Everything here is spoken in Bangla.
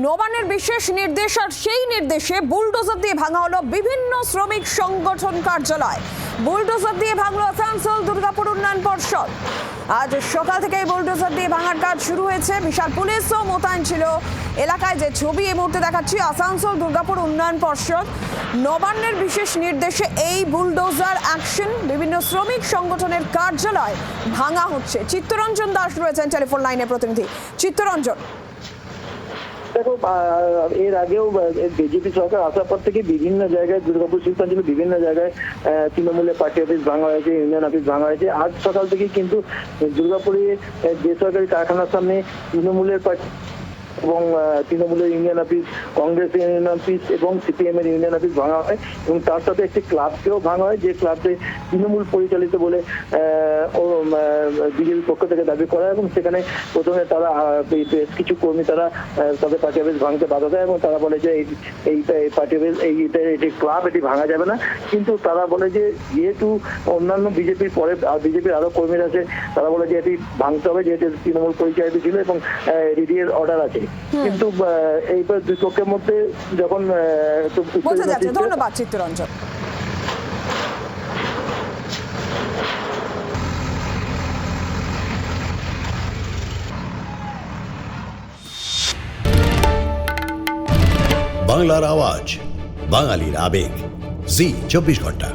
নবান্নের বিশেষ নির্দেশ আর সেই নির্দেশে বুলডোজার দিয়ে ভাঙা হলো বিভিন্ন শ্রমিক সংগঠন কার্যালয়। বুলডোজার দিয়ে ভাঙলো আসানসোল দুর্গাপুর উন্নয়ন পর্ষদ। আজ সকাল থেকে বুলডোজার দিয়ে ভাঙার কাজ শুরু হয়েছে। বিশাল পুলিশও মোতায়েন ছিল এলাকায়। যে ছবি এই মুহূর্তে দেখাচ্ছি, আসানসোল দুর্গাপুর উন্নয়ন পর্ষদ নবান্নের বিশেষ নির্দেশে এই বুলডোজার অ্যাকশন। বিভিন্ন শ্রমিক সংগঠনের কার্যালয় ভাঙা হচ্ছে। চিত্তরঞ্জন দাস রয়েছেন টেলিফোন লাইনে প্রতিনিধি। চিত্তরঞ্জন, দেখো, এর আগেও বিজেপি সরকার আসার পর থেকে বিভিন্ন জায়গায় দুর্গাপুর শিল্পাঞ্চলে বিভিন্ন জায়গায় তৃণমূলের পার্টি অফিস ভাঙা হয়েছে, ইউনিয়ন অফিস ভাঙা হয়েছে। আজ সকাল থেকে কিন্তু দুর্গাপুরে বেসরকারি কারখানার সামনে তৃণমূলের পার্টি এবং তৃণমূলের ইউনিয়ন অফিস, কংগ্রেসের ইউনিয়ন অফিস এবং সিপিএম এর ইউনিয়ন অফিস ভাঙা হয় এবং তার সাথে একটি ক্লাবকেও ভাঙা হয়, যে ক্লাবটি তৃণমূল পরিচালিত বলে বিজেপির পক্ষ থেকে দাবি করা। এবং সেখানে প্রথমে তারা বেশ কিছু কর্মী তারা তাদের পার্টি অফিস ভাঙতে বাধা দেয় এবং তারা বলে যে এই পার্টি অফিস এটি ক্লাব, এটি ভাঙা যাবে না। কিন্তু তারা বলে যে যেহেতু অন্যান্য বিজেপির পরে বিজেপির আরো কর্মীরা আছে, তারা বলে যে এটি ভাঙতে হবে যেহেতু তৃণমূল পরিচালিত ছিল এবং রিডি এর অর্ডার আছে। কিন্তু এইবার দুই পক্ষের মধ্যে যখন বোঝা যাচ্ছে। ধন্যবাদ চিত্তরঞ্জন। বাংলার আওয়াজ, বাঙালির আবেগ, জি 24 ঘন্টা।